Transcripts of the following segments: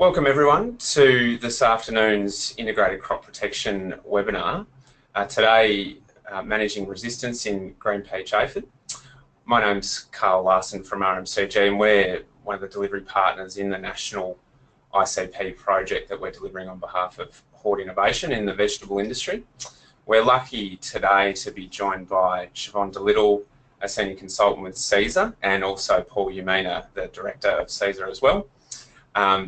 Welcome everyone to this afternoon's Integrated Crop Protection webinar. Today, Managing Resistance in Green Peach Aphid. My name's Carl Larsen from RMCG and we're one of the delivery partners in the national ICP project that we're delivering on behalf of Hort Innovation in the vegetable industry. We're lucky today to be joined by Siobhan de Little, a senior consultant with Cesar, and also Paul Umina, the director of Cesar as well,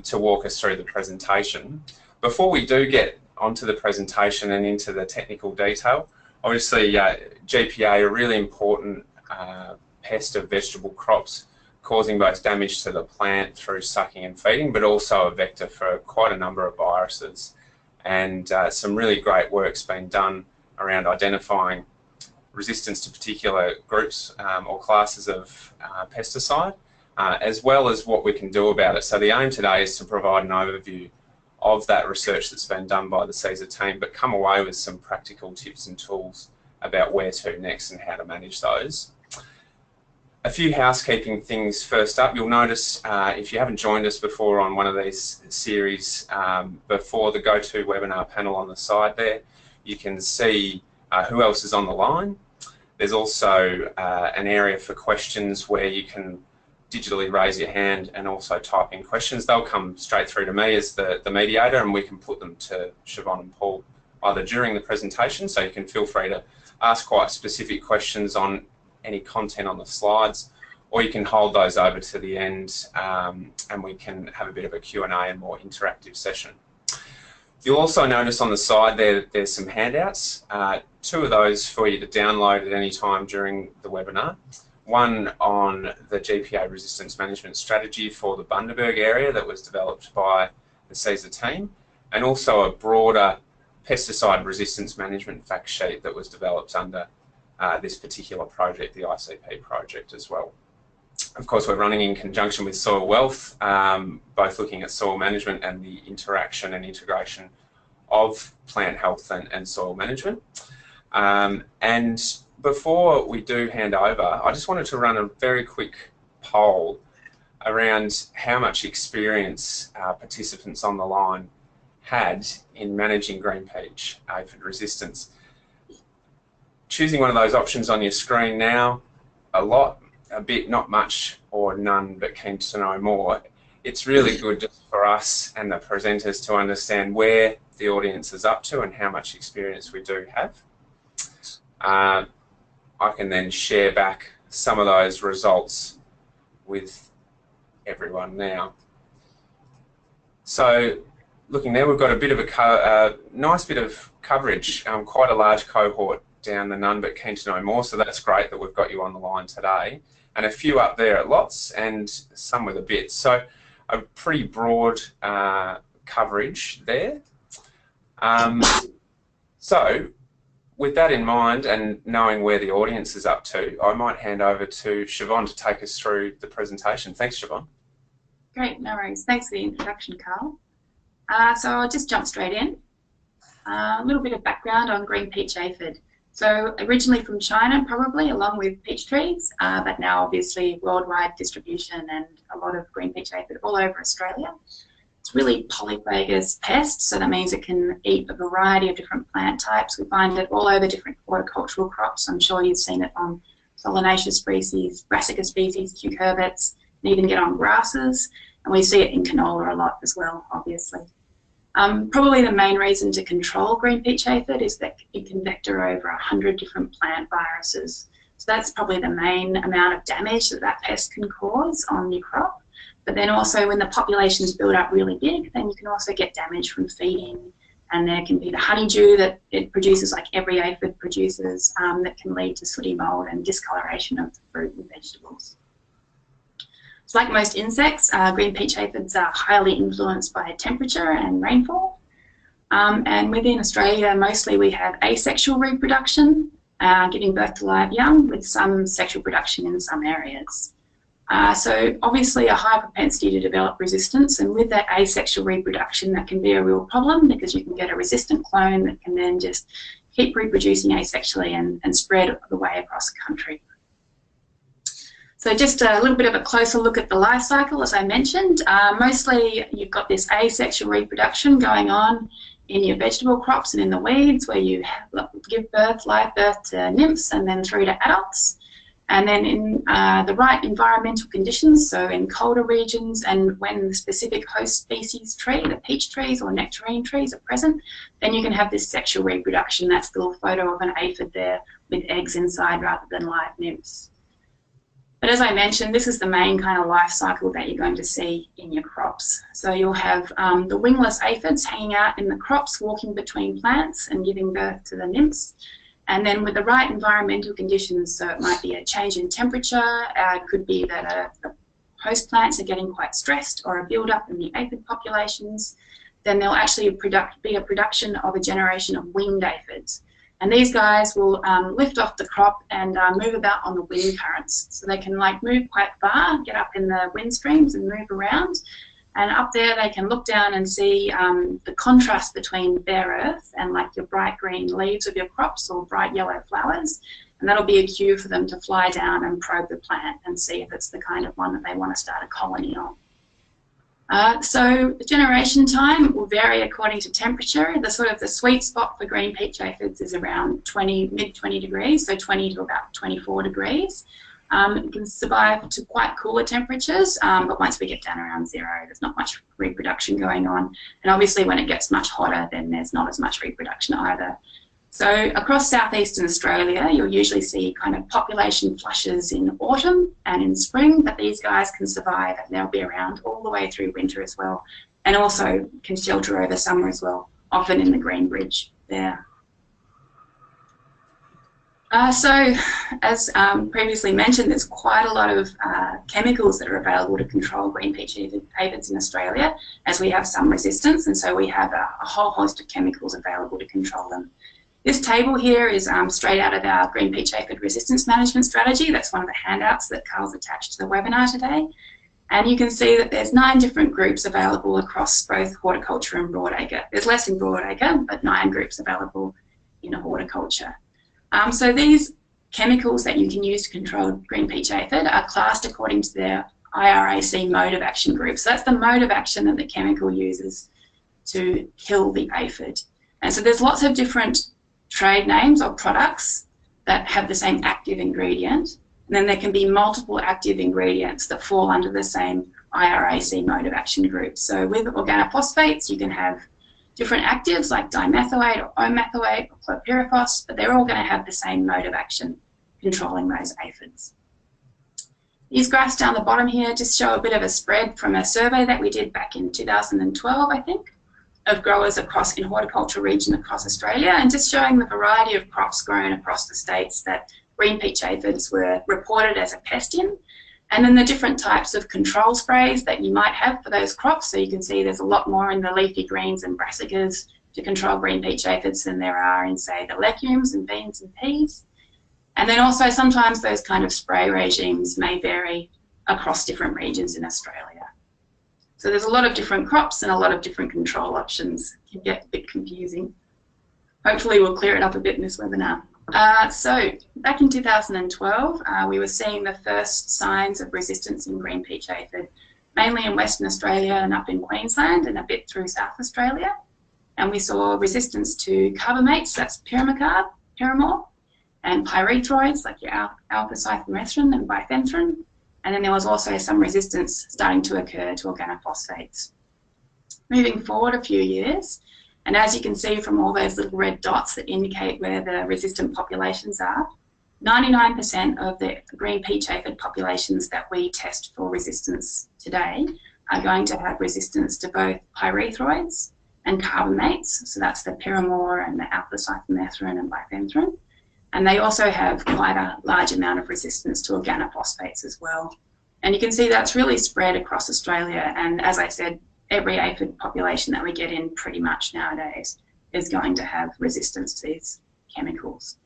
to walk us through the presentation. Before we do get onto the presentation and into the technical detail, obviously GPA, a really important pest of vegetable crops, causing both damage to the plant through sucking and feeding, but also a vector for quite a number of viruses. And some really great work's been done around identifying resistance to particular groups or classes of pesticide, as well as what we can do about it. So the aim today is to provide an overview of that research that's been done by the Cesar team, but come away with some practical tips and tools about where to next and how to manage those. A few housekeeping things first up. You'll notice if you haven't joined us before on one of these series, before the go-to webinar panel on the side there, you can see who else is on the line. There's also an area for questions where you can digitally raise your hand and also type in questions. They'll come straight through to me as the mediator, and we can put them to Siobhan and Paul either during the presentation, so you can feel free to ask quite specific questions on any content on the slides, or you can hold those over to the end and we can have a bit of a Q&A and more interactive session. You'll also notice on the side there's some handouts, two of those for you to download at any time during the webinar. One on the GPA resistance management strategy for the Bundaberg area that was developed by the Cesar team, and also a broader pesticide resistance management fact sheet that was developed under this particular project, the ICP project as well. Of course, we're running in conjunction with Soil Wealth, both looking at soil management and the interaction and integration of plant health and soil management. And before we do hand over, I just wanted to run a very quick poll around how much experience participants on the line had in managing green peach aphid resistance. Choosing one of those options on your screen now, a lot, a bit, not much, or none, but keen to know more. It's really good just for us and the presenters to understand where the audience is up to and how much experience we do have. I can then share back some of those results with everyone now. So looking there, we've got a bit of a nice bit of coverage, quite a large cohort down the none but keen to know more, so that's great that we've got you on the line today, and a few up there at lots and some with a bit. So a pretty broad coverage there. So with that in mind and knowing where the audience is up to, I might hand over to Siobhan to take us through the presentation. Thanks, Siobhan. Great, no worries. Thanks for the introduction, Carl. So I'll just jump straight in. A little bit of background on green peach aphid. So originally from China, probably, along with peach trees, but now obviously worldwide distribution and a lot of green peach aphid all over Australia. It's really polyphagous pest, so that means it can eat a variety of different plant types. We find it all over different horticultural crops. I'm sure you've seen it on solanaceous species, brassica species, cucurbits, and even get on grasses. And we see it in canola a lot as well, obviously. Probably the main reason to control green peach aphid is that it can vector over 100 different plant viruses. So that's probably the main amount of damage that that pest can cause on your crop. But then also when the populations build up really big, then you can also get damage from feeding, and there can be the honeydew that it produces, like every aphid produces, that can lead to sooty mold and discoloration of the fruit and vegetables. So like most insects, green peach aphids are highly influenced by temperature and rainfall. And within Australia, mostly we have asexual reproduction, giving birth to live young, with some sexual production in some areas. So obviously a high propensity to develop resistance, and with that asexual reproduction that can be a real problem because you can get a resistant clone that can then just keep reproducing asexually and spread the way across the country. So just a little bit of a closer look at the life cycle, as I mentioned. Mostly you've got this asexual reproduction going on in your vegetable crops and in the weeds, where you give birth, live birth to nymphs and then through to adults. And then in the right environmental conditions, so in colder regions and when the specific host species tree, the peach trees or nectarine trees are present, then you can have this sexual reproduction. That's the little photo of an aphid there with eggs inside rather than live nymphs. But as I mentioned, this is the main kind of life cycle that you're going to see in your crops. So you'll have the wingless aphids hanging out in the crops, walking between plants and giving birth to the nymphs. And then with the right environmental conditions, so it might be a change in temperature, it could be that the host plants are getting quite stressed or a build-up in the aphid populations, then there'll actually be a production of a generation of winged aphids. And these guys will lift off the crop and move about on the wind currents. So they can like move quite far, get up in the wind streams and move around. And up there they can look down and see the contrast between bare earth and like your bright green leaves of your crops or bright yellow flowers. And that'll be a cue for them to fly down and probe the plant and see if it's the kind of one that they want to start a colony on. So the generation time will vary according to temperature. The sweet spot for green peach aphids is around mid 20 degrees, so 20 to about 24 degrees. It can survive to quite cooler temperatures, but once we get down around 0, there's not much reproduction going on. And obviously when it gets much hotter, then there's not as much reproduction either. So across southeastern Australia, you'll usually see kind of population flushes in autumn and in spring, but these guys can survive and they'll be around all the way through winter as well, and also can shelter over summer as well, often in the green bridge there. So, as previously mentioned, there's quite a lot of chemicals that are available to control green peach aphids in Australia, as we have some resistance, and so we have a whole host of chemicals available to control them. This table here is straight out of our green peach aphid resistance management strategy. That's one of the handouts that Carl's attached to the webinar today. And you can see that there's 9 different groups available across both horticulture and broadacre. There's less in broadacre, but 9 groups available in a horticulture. So these chemicals that you can use to control green peach aphid are classed according to their IRAC mode of action group. So that's the mode of action that the chemical uses to kill the aphid. And so there's lots of different trade names or products that have the same active ingredient, and then there can be multiple active ingredients that fall under the same IRAC mode of action group. So with organophosphates, you can have different actives like dimethoate or omethoate or chlorpyrifos, but they're all going to have the same mode of action controlling those aphids. These graphs down the bottom here just show a bit of a spread from a survey that we did back in 2012, I think, of growers in horticulture region across Australia, and just showing the variety of crops grown across the states that green peach aphids were reported as a pest in, and then the different types of control sprays that you might have for those crops. So you can see there's a lot more in the leafy greens and brassicas to control green peach aphids than there are in, say, the legumes and beans and peas. And then also sometimes those kind of spray regimes may vary across different regions in Australia. So there's a lot of different crops and a lot of different control options. It can get a bit confusing. Hopefully we'll clear it up a bit in this webinar. So back in 2012, we were seeing the first signs of resistance in green peach aphid, mainly in Western Australia and up in Queensland and a bit through South Australia. And we saw resistance to carbamates, that's pyramor, and pyrethroids, like your alpha-cypermethrin and bifenthrin. And then there was also some resistance starting to occur to organophosphates. Moving forward a few years, and as you can see from all those little red dots that indicate where the resistant populations are, 99% of the green peach aphid populations that we test for resistance today are going to have resistance to both pyrethroids and carbamates. So that's the pyramor and the alpha-cypermethrin and bifenthrin. And they also have quite a large amount of resistance to organophosphates as well. And you can see that's really spread across Australia. And as I said, every aphid population that we get in pretty much nowadays is going to have resistance to these chemicals.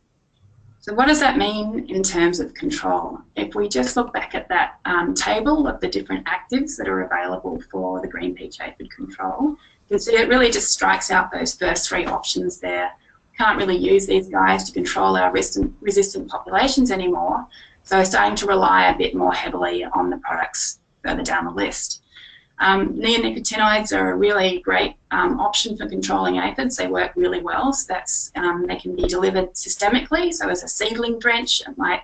So what does that mean in terms of control? If we just look back at that table of the different actives that are available for the green peach aphid control, you can see it really just strikes out those first 3 options there. Can't really use these guys to control our resistant populations anymore. So starting to rely a bit more heavily on the products further down the list. Neonicotinoids are a really great option for controlling aphids. They work really well. So that's they can be delivered systemically. So as a seedling drench, it might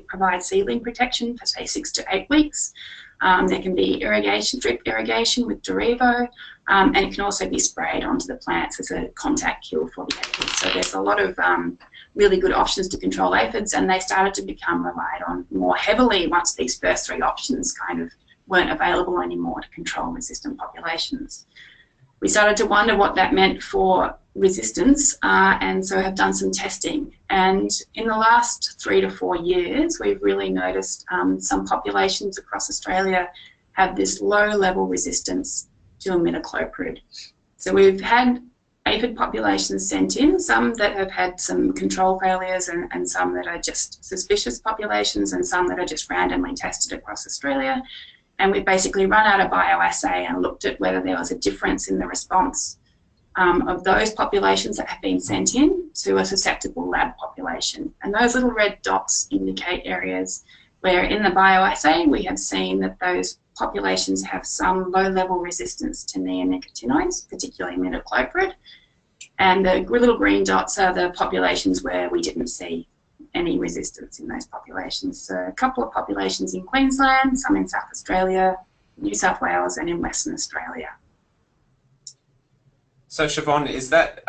provide seedling protection for say 6 to 8 weeks. There can be irrigation, drip irrigation with Derevo, and it can also be sprayed onto the plants as a contact kill for the aphids. So there's a lot of really good options to control aphids, and they started to become relied on more heavily once these first 3 options kind of weren't available anymore to control resistant populations. We started to wonder what that meant for resistance, and so have done some testing. And in the last 3 to 4 years, we've really noticed some populations across Australia have this low-level resistance to imidacloprid. So we've had aphid populations sent in, some that have had some control failures and some that are just suspicious populations and some that are just randomly tested across Australia. And we basically run out a bioassay and looked at whether there was a difference in the response of those populations that have been sent in to a susceptible lab population. And those little red dots indicate areas where in the bioassay we have seen that those populations have some low-level resistance to neonicotinoids, particularly imidacloprid. And the little green dots are the populations where we didn't see any resistance in those populations. So a couple of populations in Queensland, some in South Australia, New South Wales, and in Western Australia. So Siobhan, is that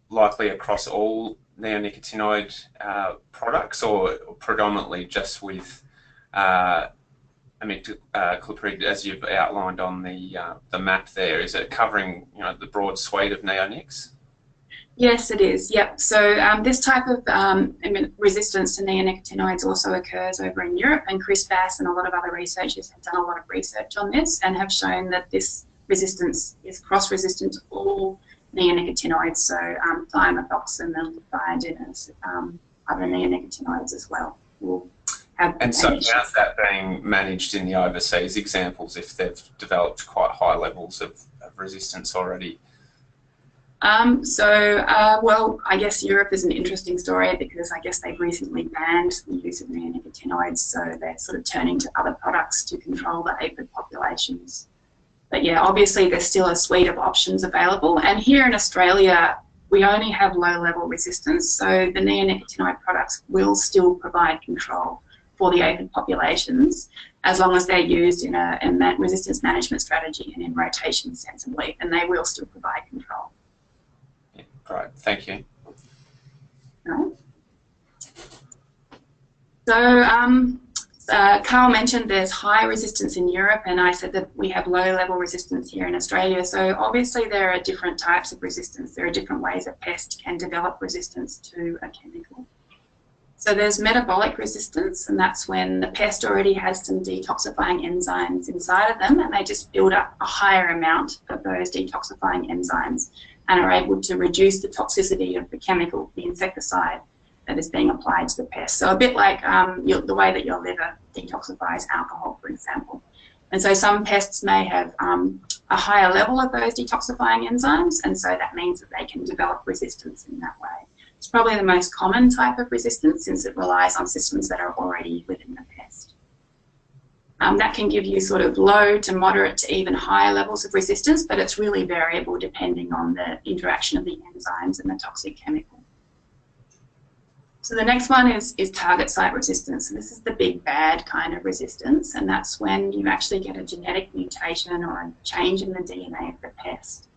likely across all neonicotinoid products, or predominantly just with imidacloprid, as you've outlined on the map there? Is it covering the broad suite of neonics? Yes, it is. Yep. So this type of resistance to neonicotinoids also occurs over in Europe, and Chris Bass and a lot of other researchers have done a lot of research on this and have shown that this resistance is cross-resistant to all neonicotinoids, so thiamethoxam and thiazinas, other neonicotinoids as well. And so how's that being managed in the overseas examples if they've developed quite high levels of resistance already? Well, I guess Europe is an interesting story because I guess they've recently banned the use of neonicotinoids, so they're sort of turning to other products to control the aphid populations. But yeah, obviously there's still a suite of options available, and here in Australia we only have low-level resistance, so the neonicotinoid products will still provide control for the aphid populations as long as they're used in a resistance management strategy and in rotation sensibly, and they will still provide control. Yeah, great, thank you. Right. So Carl mentioned there's high resistance in Europe, and I said that we have low-level resistance here in Australia. So obviously there are different types of resistance. There are different ways a pest can develop resistance to a chemical. So there's metabolic resistance, and that's when the pest already has some detoxifying enzymes inside of them, and they just build up a higher amount of those detoxifying enzymes and are able to reduce the toxicity of the chemical, the insecticide, that is being applied to the pest. So a bit like the way that your liver detoxifies alcohol, for example. And so some pests may have a higher level of those detoxifying enzymes, and so that means that they can develop resistance in that way. It's probably the most common type of resistance since it relies on systems that are already within the pest. That can give you sort of low to moderate to even higher levels of resistance, but it's really variable depending on the interaction of the enzymes and the toxic chemical. So the next one is target site resistance. So this is the big bad kind of resistance, and that's when you actually get a genetic mutation or a change in the DNA of the pest.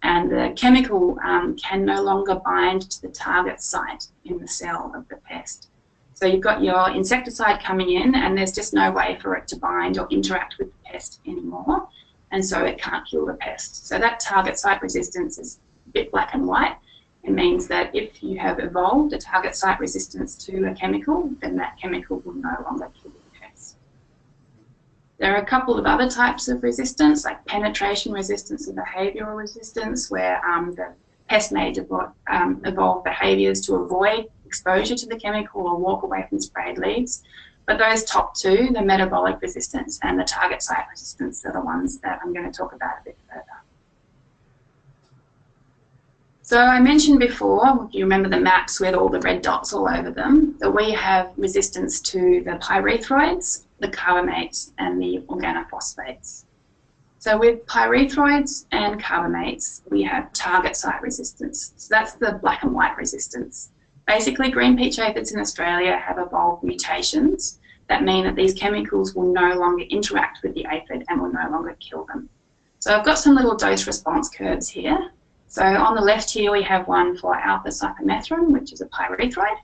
And the chemical can no longer bind to the target site in the cell of the pest. So you've got your insecticide coming in, and there's just no way for it to bind or interact with the pest anymore, and so it can't kill the pest. So that target site resistance is a bit black and white. It means that if you have evolved a target site resistance to a chemical, then that chemical will no longer kill the pest. There are a couple of other types of resistance, like penetration resistance and behavioural resistance, where the pest may evolve behaviours to avoid exposure to the chemical or walk away from sprayed leaves. But those top two, the metabolic resistance and the target site resistance, are the ones that I'm going to talk about a bit further. So I mentioned before, you remember the maps with all the red dots all over them, that we have resistance to the pyrethroids, the carbamates, and the organophosphates. So with pyrethroids and carbamates, we have target site resistance. So that's the black and white resistance. Basically, green peach aphids in Australia have evolved mutations that mean that these chemicals will no longer interact with the aphid and will no longer kill them. So I've got some little dose response curves here. So on the left here, we have one for alpha cypermethrin, which is a pyrethroid.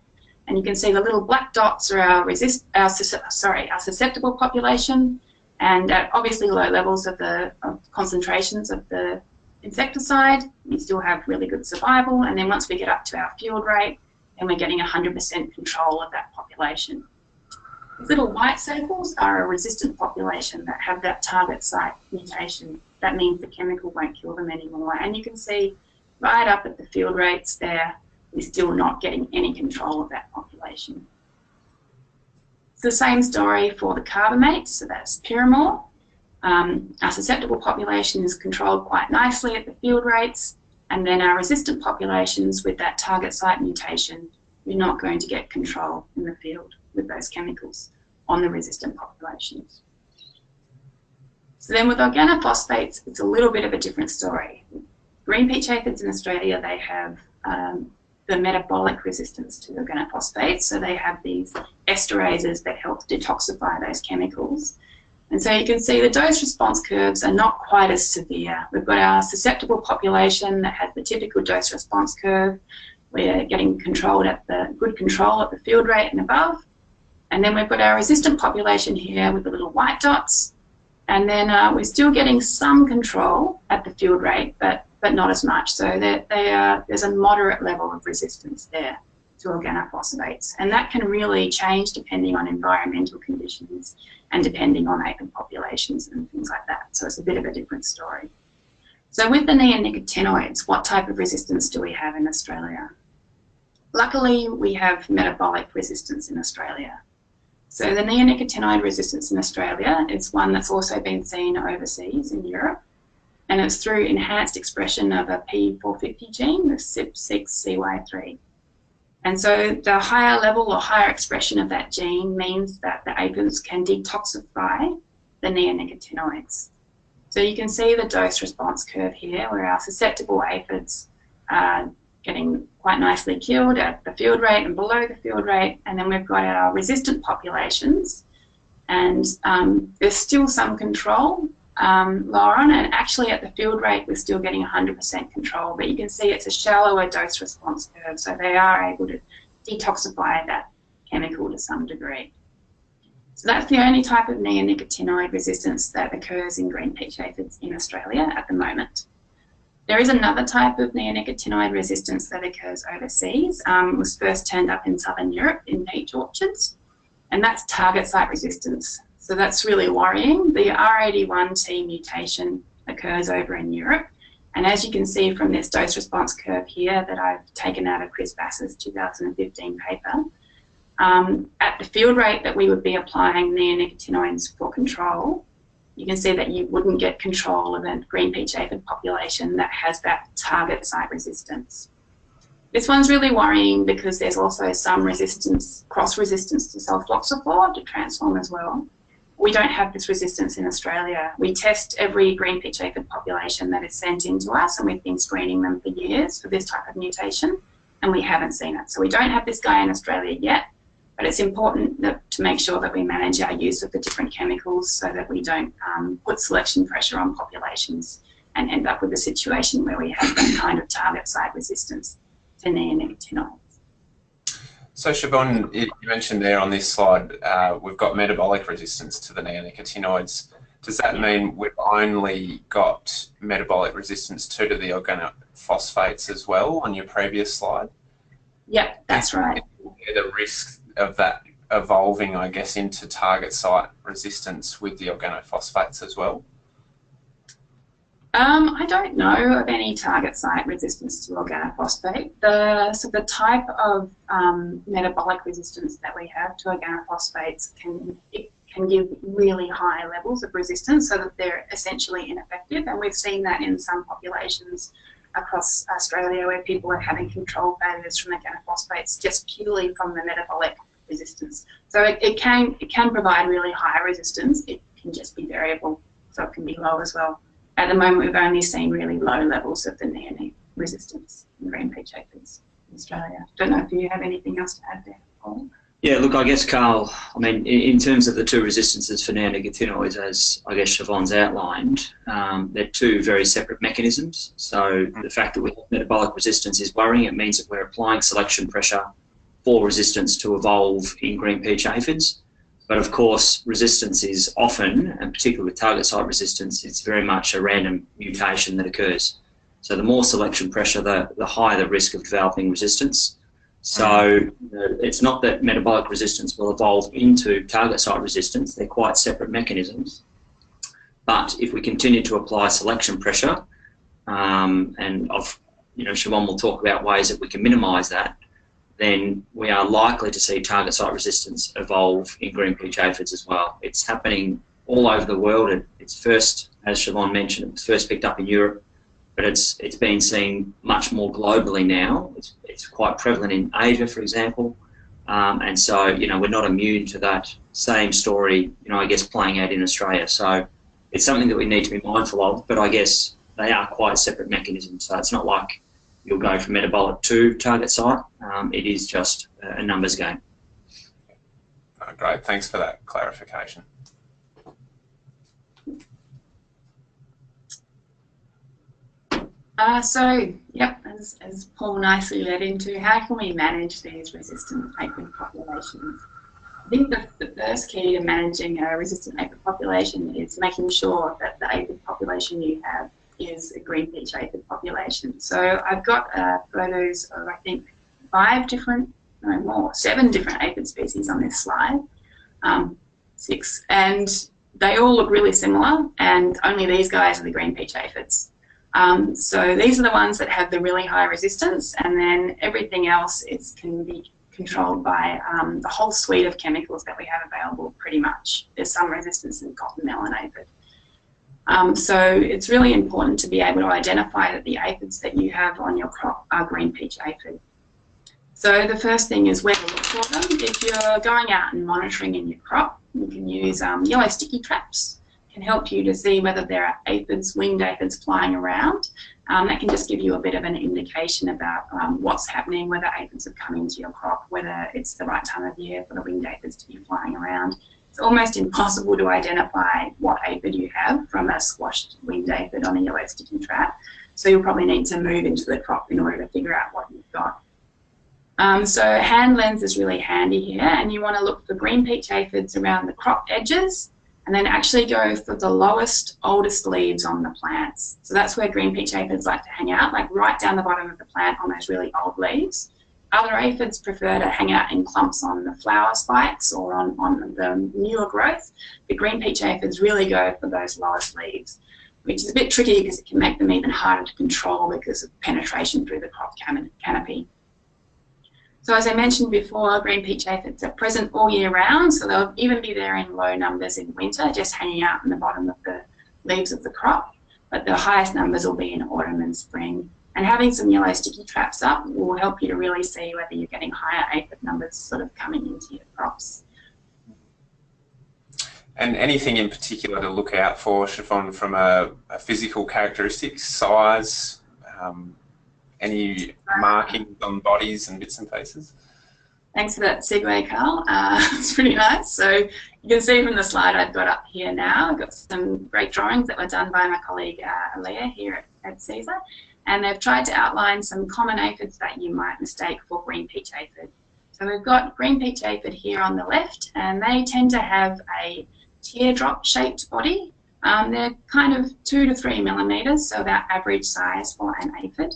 And you can see the little black dots are our susceptible population. And at obviously low levels of the concentrations of the insecticide, we still have really good survival. And then once we get up to our field rate, then we're getting 100% control of that population. These little white circles are a resistant population that have that target site mutation. That means the chemical won't kill them anymore. And you can see right up at the field rates there, we're still not getting any control of that population. It's the same story for the carbamates, so that's pyramor. Our susceptible population is controlled quite nicely at the field rates, and then our resistant populations with that target site mutation, we're not going to get control in the field with those chemicals on the resistant populations. So then with organophosphates, it's a little bit of a different story. Green peach aphids in Australia, they have the metabolic resistance to organophosphates, so they have these esterases that help detoxify those chemicals. And so you can see the dose response curves are not quite as severe. We've got our susceptible population that has the typical dose response curve. We're getting controlled at good control at the field rate and above. And then we've got our resistant population here with the little white dots. And then we're still getting some control at the field rate, but not as much. So there's a moderate level of resistance there to organophosphates. And that can really change depending on environmental conditions and depending on aphid populations and things like that. So it's a bit of a different story. So with the neonicotinoids, what type of resistance do we have in Australia? Luckily, we have metabolic resistance in Australia. So the neonicotinoid resistance in Australia is one that's also been seen overseas in Europe, and it's through enhanced expression of a P450 gene, the CYP6CY3. And so the higher level or higher expression of that gene means that the aphids can detoxify the neonicotinoids. So you can see the dose response curve here where our susceptible aphids are getting quite nicely killed at the field rate and below the field rate, and then we've got our resistant populations, and there's still some control lower on, and actually at the field rate we're still getting 100% control, but you can see it's a shallower dose response curve, so they are able to detoxify that chemical to some degree. So that's the only type of neonicotinoid resistance that occurs in green peach aphids in Australia at the moment. There is another type of neonicotinoid resistance that occurs overseas. It was first turned up in southern Europe in peach orchards, and that's target site resistance. So that's really worrying. The R81T mutation occurs over in Europe, and as you can see from this dose response curve here that I've taken out of Chris Bass's 2015 paper, at the field rate that we would be applying neonicotinoids for control, you can see that you wouldn't get control of a green peach aphid population that has that target site resistance. This one's really worrying because there's also some resistance, cross-resistance to sulfoxyphor, to transform as well. We don't have this resistance in Australia. We test every green peach aphid population that is sent in to us, and we've been screening them for years for this type of mutation, and we haven't seen it. So we don't have this guy in Australia yet, but it's important to make sure that we manage our use of the different chemicals so that we don't put selection pressure on populations and end up with a situation where we have that kind of target site resistance to neonicotinoids. So Siobhan, you mentioned there on this slide, we've got metabolic resistance to the neonicotinoids. Does that mean we've only got metabolic resistance to the organophosphates as well on your previous slide? Yep, that's right. The risk of that evolving, I guess, into target site resistance with the organophosphates as well? I don't know of any target site resistance to organophosphate. So the type of metabolic resistance that we have to organophosphates can give really high levels of resistance so that they're essentially ineffective, and we've seen that in some populations across Australia where people are having control failures from organophosphates just purely from the metabolic resistance. So it can provide really high resistance. It can just be variable, so it can be low as well. At the moment, we've only seen really low levels of the neonate resistance in green peach aphids in Australia. Don't know if you have anything else to add there, Paul? Yeah, look, I guess, Carl, I mean, in terms of the two resistances for neonicotinoids, as I guess Siobhan's outlined, they're two very separate mechanisms. So the fact that we have metabolic resistance is worrying. It means that we're applying selection pressure for resistance to evolve in green peach aphids. But of course, resistance is often, and particularly with target site resistance, it's very much a random mutation that occurs. So the more selection pressure, the higher the risk of developing resistance. So it's not that metabolic resistance will evolve into target site resistance. They're quite separate mechanisms. But if we continue to apply selection pressure, and Siobhan will talk about ways that we can minimise that, then we are likely to see target site resistance evolve in green peach aphids as well. It's happening all over the world. It's first, as Siobhan mentioned, it was first picked up in Europe, but it's been seen much more globally now. It's quite prevalent in Asia, for example, and so we're not immune to that same story, I guess, playing out in Australia. So it's something that we need to be mindful of, but I guess they are quite separate mechanisms. So it's not like you'll go from metabolic to target site. It is just a numbers game. Oh, great, thanks for that clarification. As Paul nicely led into, how can we manage these resistant aphid populations? I think the first key to managing a resistant aphid population is making sure that the aphid population you have is a green peach aphid population. So I've got photos of, I think, 7 different aphid species on this slide, 6, and they all look really similar, and only these guys are the green peach aphids. So these are the ones that have the really high resistance, and then everything else can be controlled by the whole suite of chemicals that we have available pretty much. There's some resistance in cotton melon aphid. So it's really important to be able to identify that the aphids that you have on your crop are green peach aphid. So the first thing is where to look for them. If you're going out and monitoring in your crop, you can use yellow sticky traps. Can help you to see whether there are aphids, winged aphids flying around. That can just give you a bit of an indication about what's happening, whether aphids have come into your crop, whether it's the right time of year for the winged aphids to be flying around. It's almost impossible to identify what aphid you have from a squashed winged aphid on a yellow sticky trap. So you'll probably need to move into the crop in order to figure out what you've got. So hand lens is really handy here, and you want to look for green peach aphids around the crop edges, and then actually go for the lowest, oldest leaves on the plants. So that's where green peach aphids like to hang out, like right down the bottom of the plant on those really old leaves. Other aphids prefer to hang out in clumps on the flower spikes or on the newer growth. The green peach aphids really go for those lowest leaves, which is a bit tricky because it can make them even harder to control because of penetration through the crop canopy. So as I mentioned before, green peach aphids are present all year round, so they'll even be there in low numbers in winter, just hanging out in the bottom of the leaves of the crop. But the highest numbers will be in autumn and spring. And having some yellow sticky traps up will help you to really see whether you're getting higher aphid numbers sort of coming into your crops. And anything in particular to look out for, Siobhan, from a physical characteristics, size, any markings on bodies and bits and pieces? Thanks for that segue, Carl. It's pretty nice. So you can see from the slide I've got up here now, I've got some great drawings that were done by my colleague Aaliyah here at Cesar, and they've tried to outline some common aphids that you might mistake for green peach aphid. So we've got green peach aphid here on the left, and they tend to have a teardrop shaped body. They're kind of 2 to 3 millimeters, so about average size for an aphid.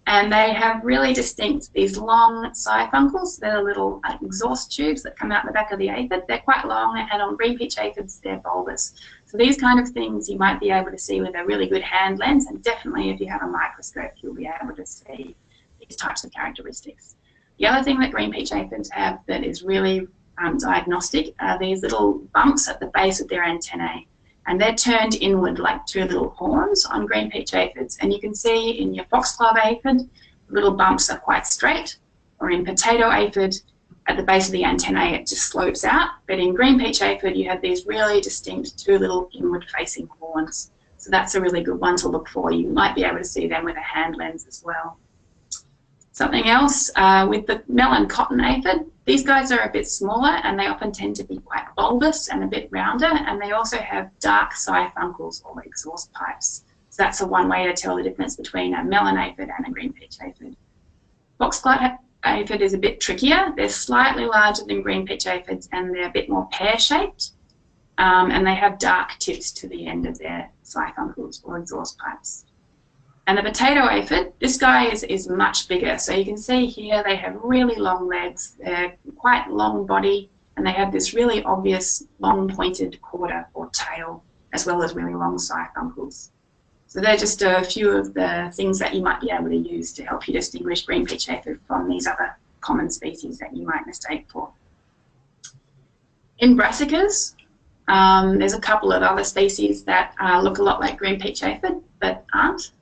And they have really distinct, these long siphuncules. They're the little exhaust tubes that come out the back of the aphid. They're quite long, and on green peach aphids, they're bulbous. So these kind of things you might be able to see with a really good hand lens, and definitely if you have a microscope, you'll be able to see these types of characteristics. The other thing that green peach aphids have that is really diagnostic are these little bumps at the base of their antennae. and they're turned inward like two little horns on green peach aphids. And you can see in your foxglove aphid, little bumps are quite straight, or in potato aphid, at the base of the antennae it just slopes out. But in green peach aphid, you have these really distinct two little inward-facing horns. So that's a really good one to look for. You might be able to see them with a hand lens as well. Something else with the melon cotton aphid, these guys are a bit smaller and they often tend to be quite bulbous and a bit rounder, and they also have dark sifuncles or exhaust pipes. So that's one way to tell the difference between a melon aphid and a green peach aphid. Foxglove aphid is a bit trickier. They're slightly larger than green peach aphids and they're a bit more pear-shaped, and they have dark tips to the end of their sifuncles or exhaust pipes. And the potato aphid, this guy is much bigger. So you can see here they have really long legs, they're quite long body, and they have this really obvious long pointed quarter or tail, as well as really long sifuncles. So they're just a few of the things that you might be able to use to help you distinguish green peach aphid from these other common species that you might mistake for. In brassicas, there's a couple of other species that look a lot like green peach aphid but aren't.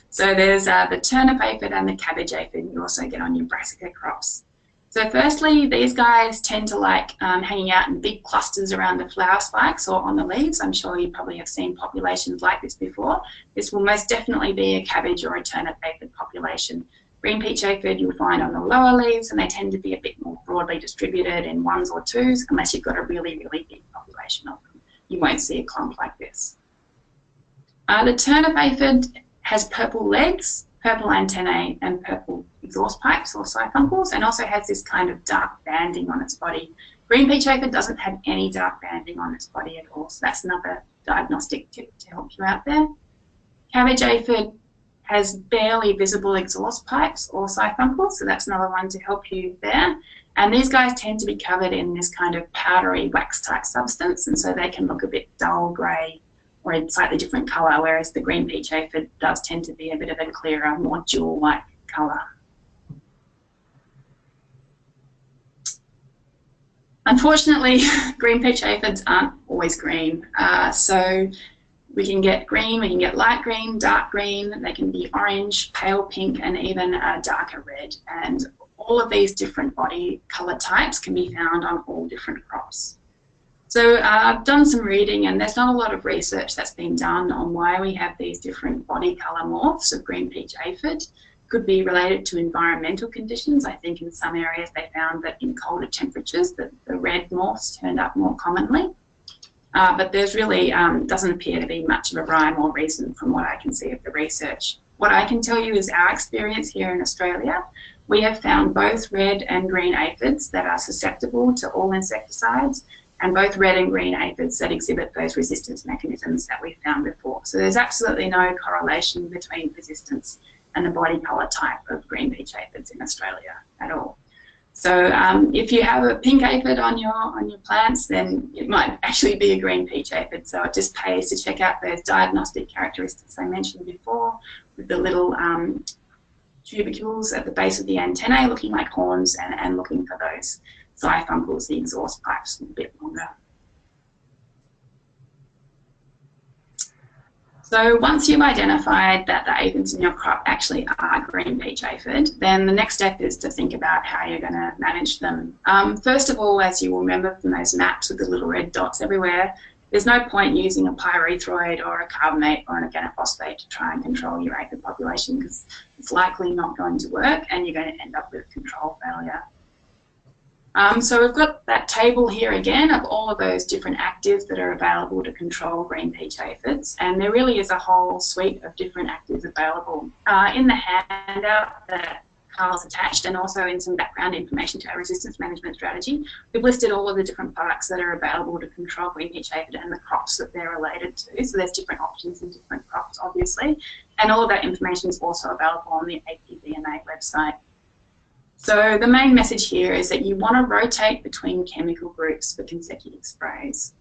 So there's the turnip aphid and the cabbage aphid you also get on your brassica crops. So firstly, these guys tend to like hanging out in big clusters around the flower spikes or on the leaves. I'm sure you probably have seen populations like this before. This will most definitely be a cabbage or a turnip aphid population. Green peach aphid you'll find on the lower leaves, and they tend to be a bit more broadly distributed in ones or twos, unless you've got a really, really big population of them. You won't see a clump like this. The turnip aphid has purple legs, purple antennae, and purple exhaust pipes or sifuncles, and also has this kind of dark banding on its body. Green peach aphid doesn't have any dark banding on its body at all, so that's another diagnostic tip to help you out there. Cabbage aphid has barely visible exhaust pipes or sifuncles, so that's another one to help you there. And these guys tend to be covered in this kind of powdery wax-type substance, and so they can look a bit dull grey or a slightly different colour, whereas the green peach aphid does tend to be a bit of a clearer, more jewel-like colour. Unfortunately, green peach aphids aren't always green. So we can get green, we can get light green, dark green, they can be orange, pale pink, and even a darker red. And all of these different body colour types can be found on all different crops. So I've done some reading, and there's not a lot of research that's been done on why we have these different body colour morphs of green peach aphid. Could be related to environmental conditions. I think in some areas they found that in colder temperatures that the red morphs turned up more commonly. But there's really doesn't appear to be much of a rhyme or reason from what I can see of the research. What I can tell you is our experience here in Australia. We have found both red and green aphids that are susceptible to all insecticides, and both red and green aphids that exhibit those resistance mechanisms that we found before. So there's absolutely no correlation between resistance and the body colour type of green peach aphids in Australia at all. So if you have a pink aphid on your plants, then it might actually be a green peach aphid. So it just pays to check out those diagnostic characteristics I mentioned before, with the little tubercles at the base of the antennae looking like horns, and looking for those sifuncles, the exhaust pipes, a bit longer. So once you've identified that the aphids in your crop actually are green peach aphid, then the next step is to think about how you're going to manage them. First of all, as you will remember from those maps with the little red dots everywhere, there's no point using a pyrethroid or a carbamate or an organophosphate to try and control your aphid population, because it's likely not going to work and you're going to end up with control failure. So we've got that table here again of all of those different actives that are available to control green peach aphids, and there really is a whole suite of different actives available. In the handout that Carl's attached, and also in some background information to our resistance management strategy, we've listed all of the different products that are available to control green peach aphid and the crops that they're related to. So there's different options in different crops, obviously, and all of that information is also available on the APVMA website. So the main message here is that you want to rotate between chemical groups for consecutive sprays.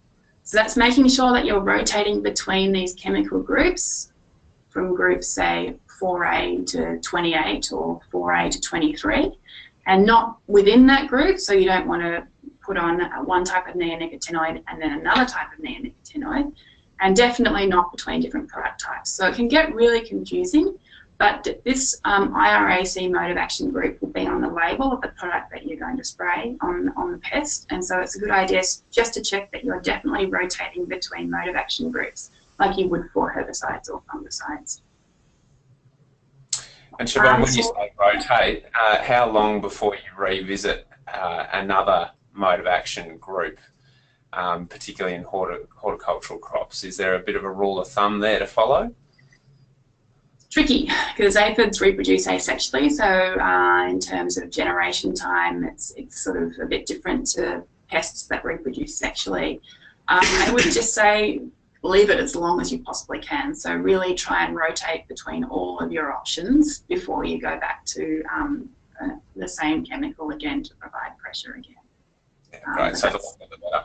So that's making sure that you're rotating between these chemical groups from groups, say, 4A to 28 or 4A to 23, and not within that group. So you don't want to put on one type of neonicotinoid and then another type of neonicotinoid. and definitely not between different product types. So it can get really confusing, but this IRAC mode of action group will be on the label of the product that you're going to spray on the pest, and so it's a good idea just to check that you're definitely rotating between mode of action groups like you would for herbicides or fungicides. And Siobhan, when you say rotate, how long before you revisit another mode of action group, particularly in horticultural crops? Is there a bit of a rule of thumb there to follow? Tricky, because aphids reproduce asexually, so in terms of generation time, it's sort of a bit different to pests that reproduce sexually. I would just say leave it as long as you possibly can. So really try and rotate between all of your options before you go back to the same chemical again to provide pressure again. Yeah, right, so the longer the better.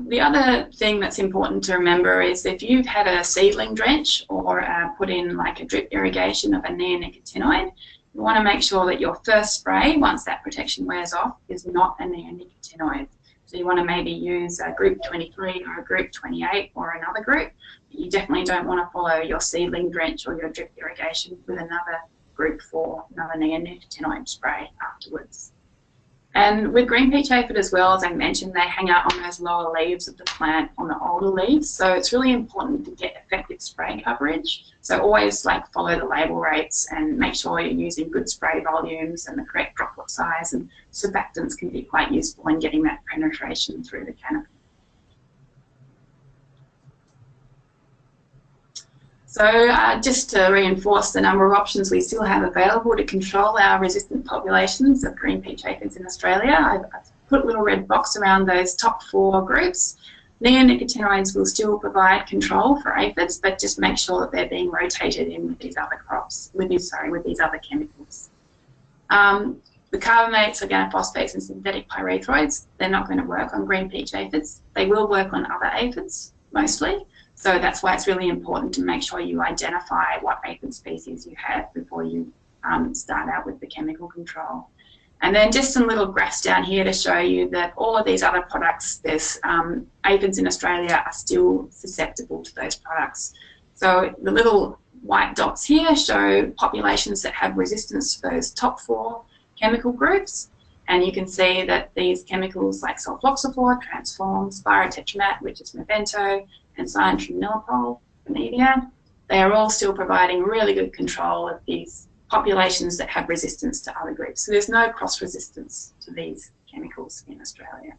The other thing that's important to remember is if you've had a seedling drench or put in like a drip irrigation of a neonicotinoid, you want to make sure that your first spray, once that protection wears off, is not a neonicotinoid. So you want to maybe use a group 23 or a group 28 or another group. You definitely don't want to follow your seedling drench or your drip irrigation with another group 4, another neonicotinoid spray afterwards. And with green peach aphid as well, as I mentioned, they hang out on those lower leaves of the plant on the older leaves. So it's really important to get effective spray coverage. So always like follow the label rates and make sure you're using good spray volumes and the correct droplet size, and surfactants can be quite useful in getting that penetration through the canopy. So just to reinforce the number of options we still have available to control our resistant populations of green peach aphids in Australia, I've put a little red box around those top 4 groups. Neonicotinoids will still provide control for aphids, but just make sure that they're being rotated in with these other crops, with these other chemicals. The carbamates, organophosphates and synthetic pyrethroids, they're not going to work on green peach aphids. They will work on other aphids mostly. So that's why it's really important to make sure you identify what aphid species you have before you start out with the chemical control. And then just some little graphs down here to show you that all of these other products, there's aphids in Australia are still susceptible to those products. So the little white dots here show populations that have resistance to those top 4 chemical groups. And you can see that these chemicals like sulfoxaflor, transform, spirotetramat, which is Movento, and cyanotrimnilipol, Benevia, they are all still providing really good control of these populations that have resistance to other groups. So there's no cross-resistance to these chemicals in Australia.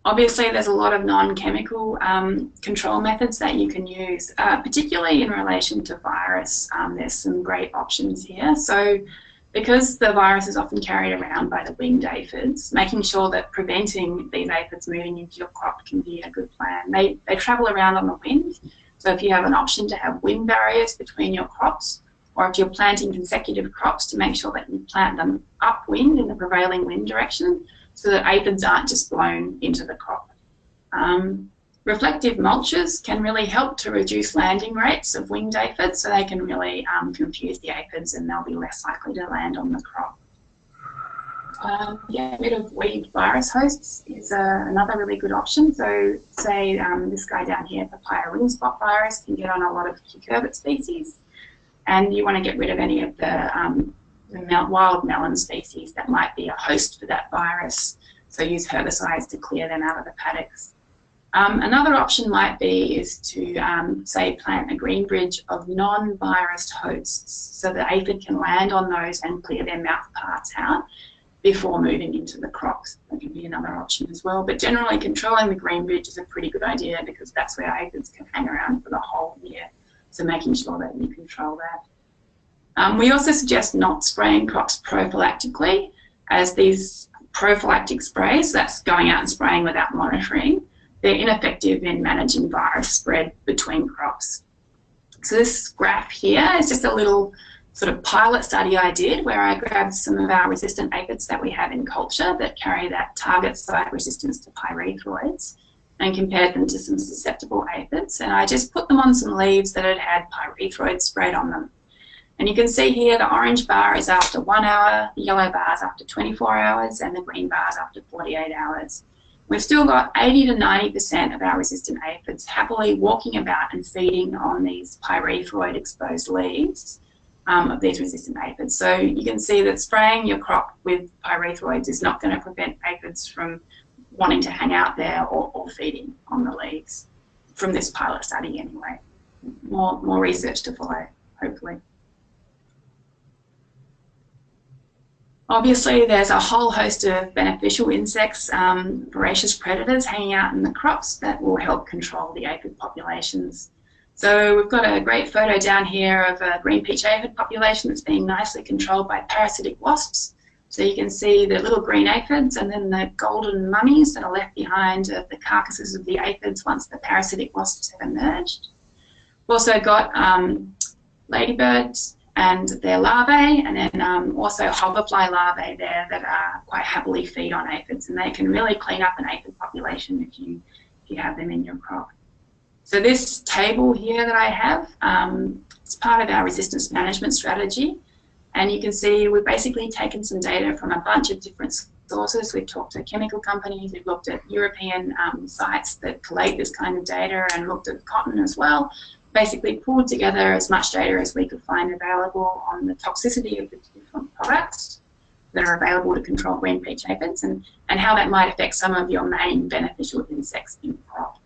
Obviously, there's a lot of non-chemical control methods that you can use, particularly in relation to virus. There's some great options here. So because the virus is often carried around by the winged aphids, making sure that preventing these aphids moving into your crop can be a good plan. They travel around on the wind, so if you have an option to have wind barriers between your crops, or if you're planting consecutive crops, to make sure that you plant them upwind in the prevailing wind direction so that aphids aren't just blown into the crop. Reflective mulches can really help to reduce landing rates of winged aphids, so they can really confuse the aphids and they'll be less likely to land on the crop. Get rid of weed virus hosts is another really good option. So say this guy down here, papaya ring spot virus, can get on a lot of cucurbit species, and you want to get rid of any of the wild melon species that might be a host for that virus. So use herbicides to clear them out of the paddocks. Another option might be is to, say, plant a green bridge of non-virus hosts so the aphid can land on those and clear their mouth parts out before moving into the crops. That can be another option as well. But generally, controlling the green bridge is a pretty good idea because that's where aphids can hang around for the whole year. So making sure that you control that. We also suggest not spraying crops prophylactically, as these prophylactic sprays, that's going out and spraying without monitoring, they're ineffective in managing virus spread between crops. So this graph here is just a little sort of pilot study I did where I grabbed some of our resistant aphids that we have in culture that carry that target site resistance to pyrethroids and compared them to some susceptible aphids, and I just put them on some leaves that had had pyrethroids sprayed on them. And you can see here the orange bar is after 1 hour, the yellow bar is after 24 hours, and the green bar is after 48 hours. We've still got 80 to 90% of our resistant aphids happily walking about and feeding on these pyrethroid exposed leaves of these resistant aphids. So you can see that spraying your crop with pyrethroids is not going to prevent aphids from wanting to hang out there or feeding on the leaves, from this pilot study anyway. More research to follow, hopefully. Obviously, there's a whole host of beneficial insects, voracious predators hanging out in the crops that will help control the aphid populations. So we've got a great photo down here of a green peach aphid population that's being nicely controlled by parasitic wasps. So you can see the little green aphids and then the golden mummies that are left behind of the carcasses of the aphids once the parasitic wasps have emerged. We've also got ladybirds and their larvae, and then also hoverfly larvae there that quite happily feed on aphids, and they can really clean up an aphid population if you have them in your crop. So this table here that I have, it's part of our resistance management strategy, and you can see we've basically taken some data from a bunch of different sources. We've talked to chemical companies, we've looked at European sites that collate this kind of data, and looked at cotton as well. Basically pulled together as much data as we could find available on the toxicity of the different products that are available to control green peach aphids, and how that might affect some of your main beneficial insects in the crop.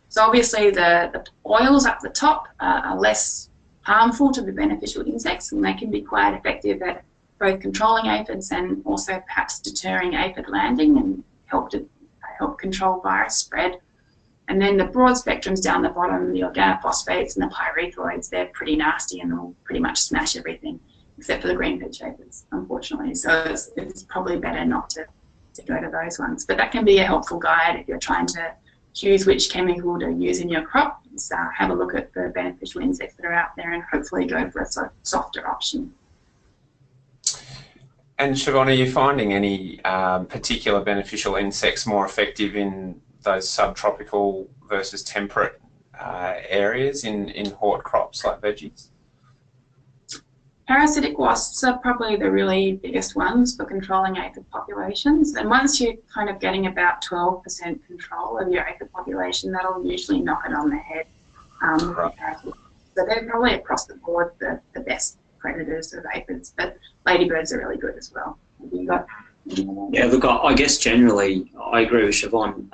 So obviously the oils up the top are less harmful to the beneficial insects, and they can be quite effective at both controlling aphids and also perhaps deterring aphid landing and help control virus spread. And then the broad spectrums down the bottom, the organophosphates and the pyrethroids, they're pretty nasty and they'll pretty much smash everything except for the green peach aphids, unfortunately. So it's probably better not to go to those ones. But that can be a helpful guide if you're trying to choose which chemical to use in your crop. Just have a look at the beneficial insects that are out there and hopefully go for a softer option. And Siobhan, are you finding any particular beneficial insects more effective in those subtropical versus temperate areas in hort crops like veggies? Parasitic wasps are probably the really biggest ones for controlling aphid populations, and once you're kind of getting about 12% control of your aphid population, that'll usually knock it on the head. Right. So they're probably across the board the best predators of aphids, but ladybirds are really good as well. Have you got? Yeah, look, I guess generally, I agree with Siobhan,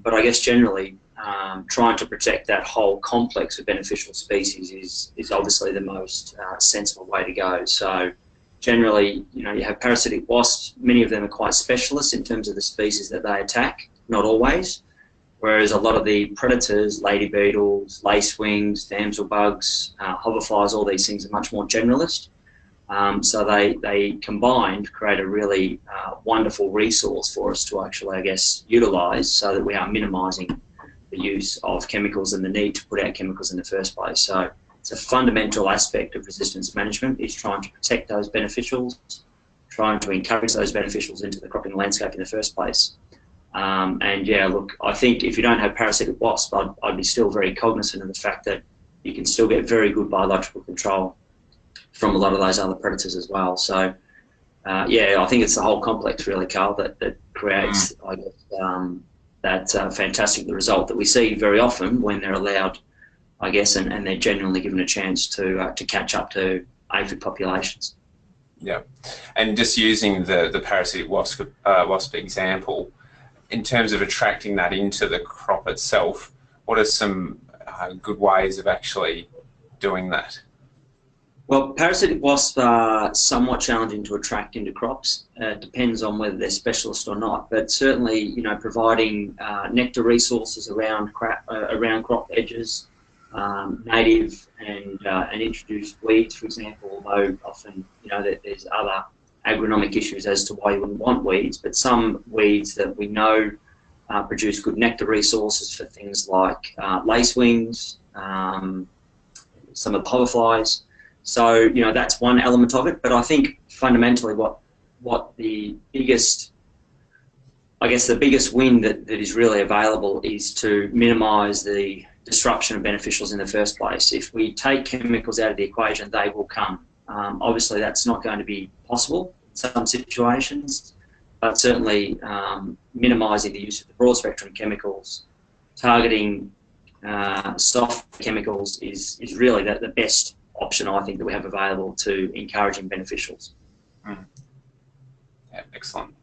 but I guess generally trying to protect that whole complex of beneficial species is obviously the most sensible way to go. So generally, you have parasitic wasps. Many of them are quite specialists in terms of the species that they attack, not always, whereas a lot of the predators, lady beetles, lacewings, damsel bugs, hoverflies, all these things are much more generalist. So they combined create a really wonderful resource for us to actually, I guess, utilise so that we are minimising the use of chemicals and the need to put out chemicals in the first place. So it's a fundamental aspect of resistance management, is trying to protect those beneficials, trying to encourage those beneficials into the cropping landscape in the first place. And yeah, look, I think if you don't have parasitic wasps, I'd be still very cognizant of the fact that you can still get very good biological control from a lot of those other predators as well. So yeah, I think it's the whole complex really, Carl, that creates, I guess, that fantastic result that we see very often when they're allowed, I guess, and they're genuinely given a chance to catch up to aphid populations. Yeah, and just using the parasitic wasp example, in terms of attracting that into the crop itself, what are some good ways of actually doing that? Well, parasitic wasps are somewhat challenging to attract into crops. It depends on whether they're specialist or not, but certainly, providing nectar resources around crop edges, native and introduced weeds, for example, although often, there's other agronomic issues as to why you wouldn't want weeds, but some weeds that we know produce good nectar resources for things like lacewings, some of the hoverflies. So, that's one element of it, but I think fundamentally what the biggest, I guess the biggest win that is really available is to minimise the disruption of beneficials in the first place. If we take chemicals out of the equation, they will come. Obviously, that's not going to be possible in some situations, but certainly minimising the use of the broad spectrum chemicals, targeting soft chemicals is really the best option, I think, that we have available to encouraging beneficials. Mm. Yeah, excellent.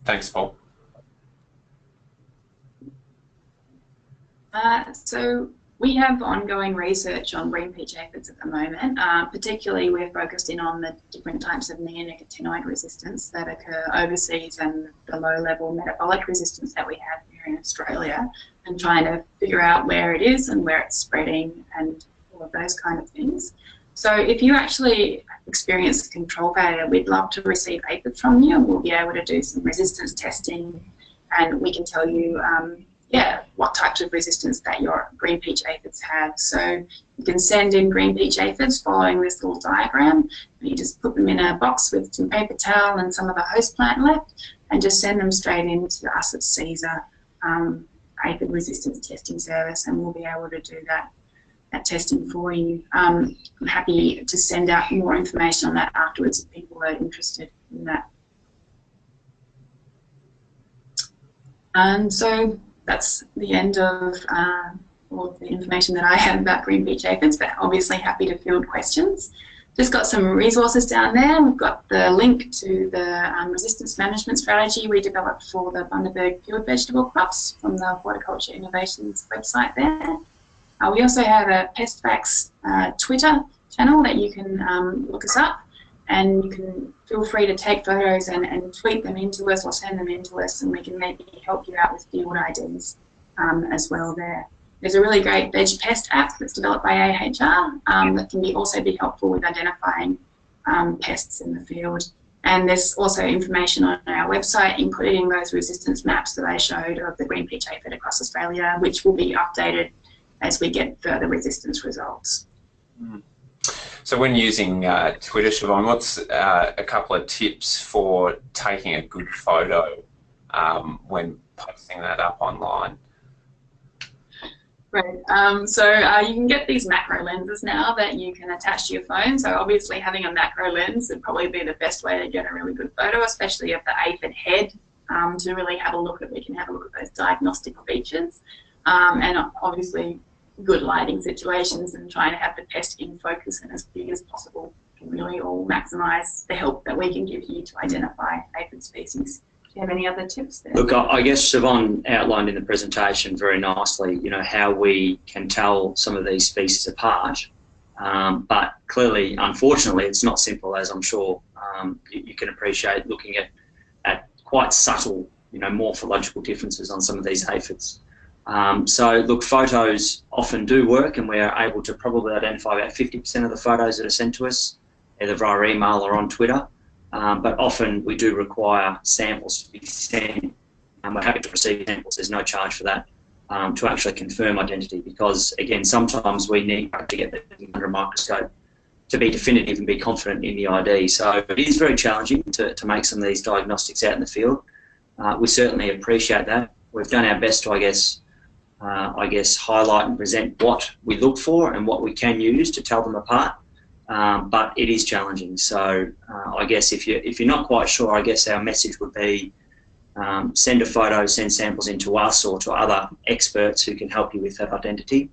Thanks, Paul. So we have ongoing research on green peach aphids at the moment. Particularly, we're focused in on the different types of neonicotinoid resistance that occur overseas and the low-level metabolic resistance that we have here in Australia, and trying to figure out where it is and where it's spreading and all of those kind of things. So if you actually experience control failure, we'd love to receive aphids from you, and we'll be able to do some resistance testing, and we can tell you what types of resistance that your green peach aphids have. So you can send in green peach aphids following this little diagram. You just put them in a box with some paper towel and some of the host plant left, and just send them straight in to us at Cesar aphid resistance testing service, and we'll be able to do that testing for you. I'm happy to send out more information on that afterwards if people are interested in that. And so that's the end of all of the information that I have about green peach aphids, but obviously happy to field questions. Just got some resources down there. We've got the link to the resistance management strategy we developed for the Bundaberg cured vegetable crops from the Horticulture Innovations website there. We also have a PestFacts Twitter channel that you can look us up, and you can feel free to take photos and tweet them into us or send them into us, and we can maybe help you out with field IDs as well there. There's a really great veg pest app that's developed by AHR that can also be helpful with identifying pests in the field. And there's also information on our website, including those resistance maps that I showed of the green peach aphid across Australia, which will be updated as we get further resistance results. Mm. So when using Twitter, Siobhan, what's a couple of tips for taking a good photo when posting that up online? Right, so you can get these macro lenses now that you can attach to your phone. So obviously having a macro lens would probably be the best way to get a really good photo, especially of the aphid head, to really have a look at, we can have a look at those diagnostic features. And obviously good lighting situations and trying to have the pest in focus and as big as possible can really all maximise the help that we can give you to identify aphid species. Do you have any other tips there? Look, I guess Siobhan outlined in the presentation very nicely, how we can tell some of these species apart. But clearly, unfortunately, it's not simple, as I'm sure you can appreciate, looking at quite subtle, morphological differences on some of these aphids. So look, photos often do work, and we're able to probably identify about 50% of the photos that are sent to us, either via email or on Twitter. But often we do require samples to be sent, and we're happy to receive samples. There's no charge for that to actually confirm identity, because again, sometimes we need to get them under a microscope to be definitive and be confident in the ID. So it is very challenging to make some of these diagnostics out in the field. We certainly appreciate that. We've done our best to, I guess, highlight and present what we look for and what we can use to tell them apart. But it is challenging. So I guess if you're not quite sure, I guess our message would be send a photo, send samples into us or to other experts who can help you with that identity.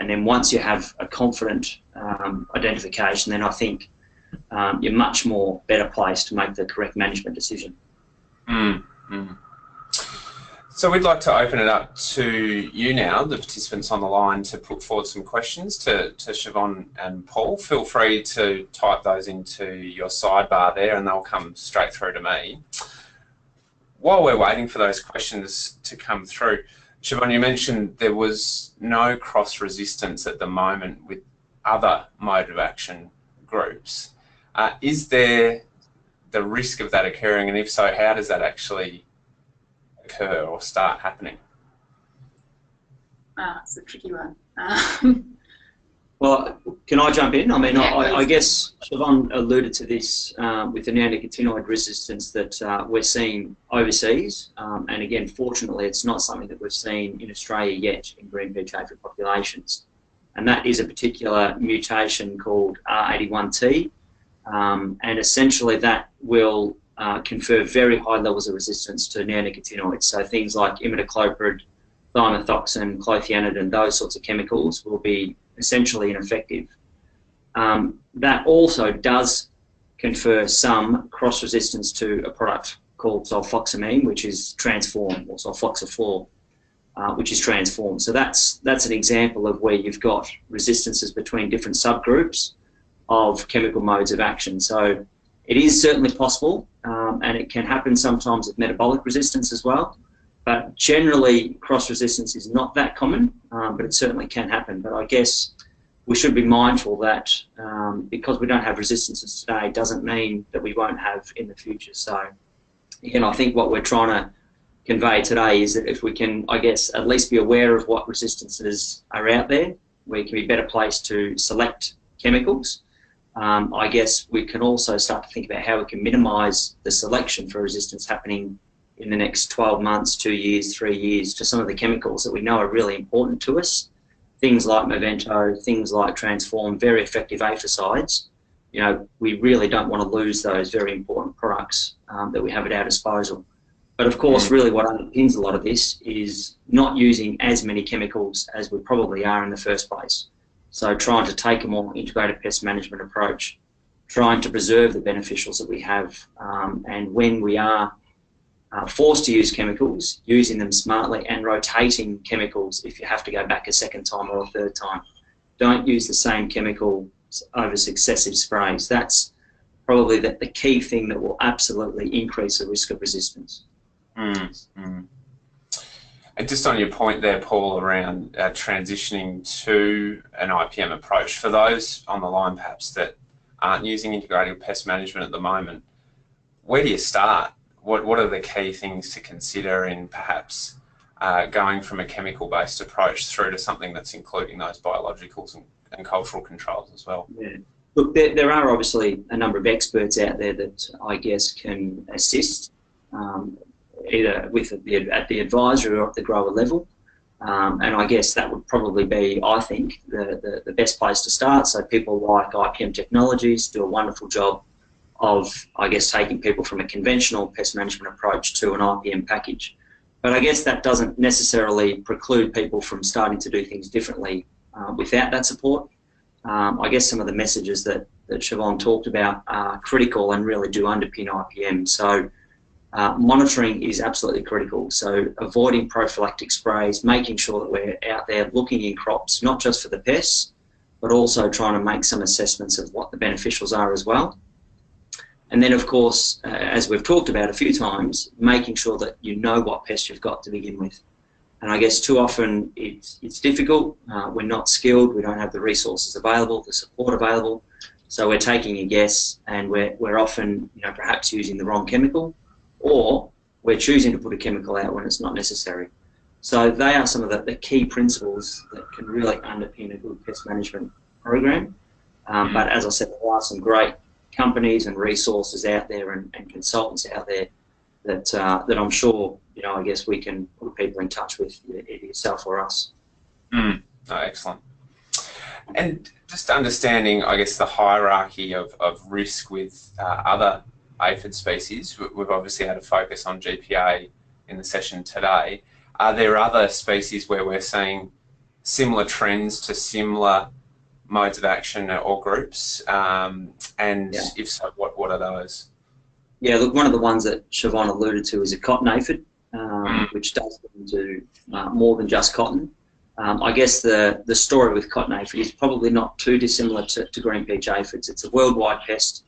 And then once you have a confident identification, then I think you're much more better placed to make the correct management decision. So we'd like to open it up to you now, the participants on the line, to put forward some questions to Siobhan and Paul. Feel free to type those into your sidebar there and they'll come straight through to me. While we're waiting for those questions to come through, Siobhan, you mentioned there was no cross-resistance at the moment with other mode of action groups. Is there the risk of that occurring, and if so, how does that actually occur or start happening? It's a tricky one. Well, can I jump in? I mean, yeah, I guess Siobhan alluded to this with the neonicotinoid resistance that we're seeing overseas. And again, fortunately, it's not something that we've seen in Australia yet in green peach aphid populations. And that is a particular mutation called R81T. and essentially that will confer very high levels of resistance to neonicotinoids. So things like imidacloprid, thimethoxam, clothianidin, those sorts of chemicals will be essentially ineffective. That also does confer some cross-resistance to a product called sulfoxamine, which is transformed, or sulfoxaflor, which is transformed. So that's an example of where you've got resistances between different subgroups of chemical modes of action. So it is certainly possible, and it can happen sometimes with metabolic resistance as well. But generally, cross-resistance is not that common, but it certainly can happen. But I guess we should be mindful that because we don't have resistances today doesn't mean that we won't have in the future. So, again, I think what we're trying to convey today is that if we can, I guess, at least be aware of what resistances are out there, we can be better placed to select chemicals. I guess we can also start to think about how we can minimise the selection for resistance happening in the next 12 months, 2 years, 3 years to some of the chemicals that we know are really important to us. Things like Movento, things like Transform, very effective aphicides. You know, we really don't want to lose those very important products that we have at our disposal. But of course, really what underpins a lot of this is not using as many chemicals as we probably are in the first place. So trying to take a more integrated pest management approach, trying to preserve the beneficials that we have, and when we are forced to use chemicals, using them smartly and rotating chemicals if you have to go back a second time or a third time. Don't use the same chemical over successive sprays. That's probably the key thing that will absolutely increase the risk of resistance. And just on your point there, Paul, around transitioning to an IPM approach, for those on the line perhaps that aren't using integrated pest management at the moment, where do you start? What are the key things to consider in perhaps going from a chemical-based approach through to something that's including those biologicals and cultural controls as well? Yeah. Look, there are obviously a number of experts out there that I guess can assist, either at the advisory or at the grower level. And I guess that would probably be, I think, the best place to start. So people like IPM Technologies do a wonderful job of, I guess, taking people from a conventional pest management approach to an IPM package. But I guess that doesn't necessarily preclude people from starting to do things differently without that support. I guess some of the messages that Siobhan talked about are critical and really do underpin IPM. So monitoring is absolutely critical. So avoiding prophylactic sprays, making sure that we're out there looking in crops, not just for the pests, but also trying to make some assessments of what the beneficials are as well. And then, of course, as we've talked about a few times, making sure that you know what pest you've got to begin with. And I guess too often it's difficult. We're not skilled. We don't have the resources available, the support available. So we're taking a guess, and we're often, perhaps using the wrong chemical, or we're choosing to put a chemical out when it's not necessary. So they are some of the key principles that can really underpin a good pest management program. But as I said, there are some great companies and resources out there and consultants out there that I'm sure, I guess we can put people in touch with, either yourself or us. Oh, excellent. And just understanding, I guess, the hierarchy of risk with other aphid species. We've obviously had a focus on GPA in the session today. Are there other species where we're seeing similar trends to similar modes of action or groups? If so, what are those? Yeah, look, one of the ones that Siobhan alluded to is a cotton aphid, which does into more than just cotton. I guess the story with cotton aphid is probably not too dissimilar to green peach aphids. It's a worldwide pest.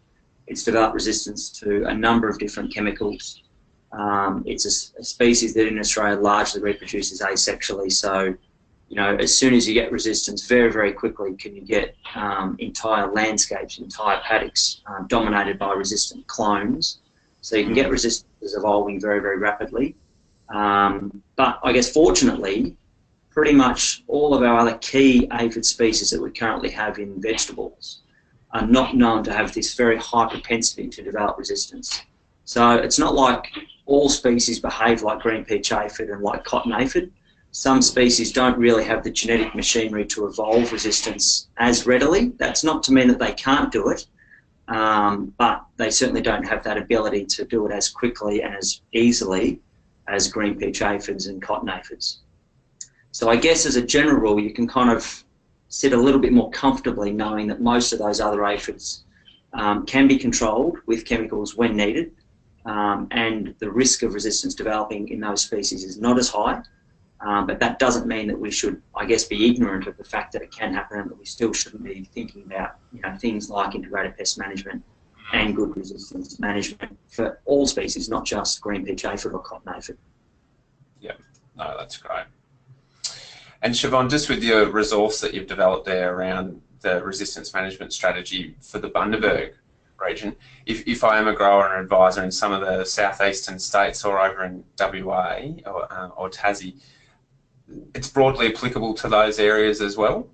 It's developed resistance to a number of different chemicals. It's a species that in Australia largely reproduces asexually. So, as soon as you get resistance, very, very quickly can you get entire landscapes, entire paddocks dominated by resistant clones. So you can get resistances evolving very, very rapidly. But I guess fortunately, pretty much all of our other key aphid species that we currently have in vegetables are not known to have this very high propensity to develop resistance. So it's not like all species behave like green peach aphid and like cotton aphid. Some species don't really have the genetic machinery to evolve resistance as readily. That's not to mean that they can't do it, but they certainly don't have that ability to do it as quickly and as easily as green peach aphids and cotton aphids. So I guess as a general rule, you can kind of sit a little bit more comfortably knowing that most of those other aphids can be controlled with chemicals when needed, and the risk of resistance developing in those species is not as high. But that doesn't mean that we should, I guess, be ignorant of the fact that it can happen, and that we still shouldn't be thinking about, you know, things like integrated pest management and good resistance management for all species, not just green peach aphid or cotton aphid. Yeah, no, that's great. And Siobhan, just with your resource that you've developed there around the resistance management strategy for the Bundaberg region, if I am a grower and advisor in some of the southeastern states or over in WA or Tassie, it's broadly applicable to those areas as well?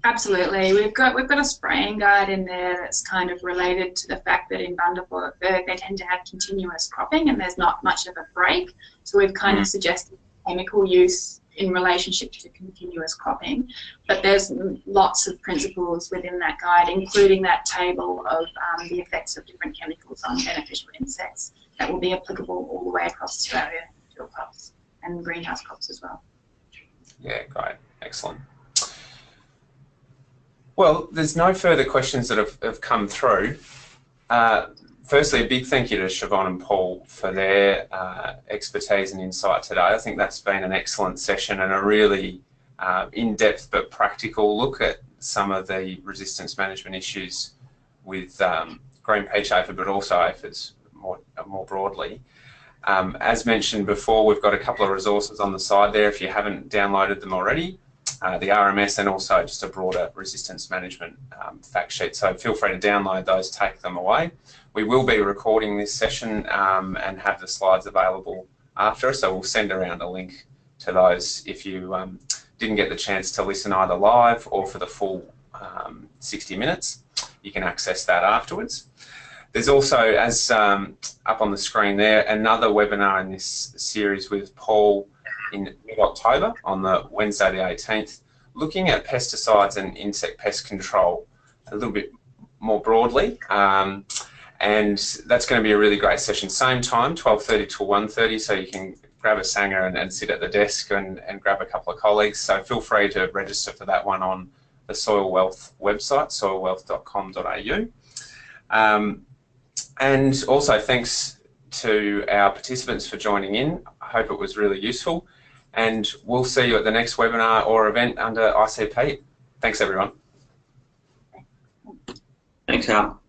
Absolutely. We've got a spraying guide in there that's kind of related to the fact that in Bundaberg they tend to have continuous cropping and there's not much of a break. So we've kind of suggested chemical use in relationship to continuous cropping. But there's lots of principles within that guide, including that table of the effects of different chemicals on beneficial insects that will be applicable all the way across Australia, field crops and greenhouse crops as well. Yeah, great. Excellent. Well, there's no further questions that have come through. Firstly, a big thank you to Siobhan and Paul for their expertise and insight today. I think that's been an excellent session and a really in-depth but practical look at some of the resistance management issues with green peach aphid, but also aphids more broadly. As mentioned before, we've got a couple of resources on the side there if you haven't downloaded them already. The RMS and also just a broader resistance management fact sheet. So feel free to download those, take them away. We will be recording this session and have the slides available after, so we'll send around a link to those if you didn't get the chance to listen either live or for the full 60 minutes. You can access that afterwards. There's also, as up on the screen there, another webinar in this series with Paul in mid-October on the Wednesday the 18th, looking at pesticides and insect pest control a little bit more broadly. And that's going to be a really great session. Same time, 12:30 to 1:30, so you can grab a sanger and sit at the desk and grab a couple of colleagues. So feel free to register for that one on the Soil Wealth website, soilwealth.com.au. And also thanks to our participants for joining in. I hope it was really useful. And we'll see you at the next webinar or event under ICP. Thanks, everyone. Thanks, Carl.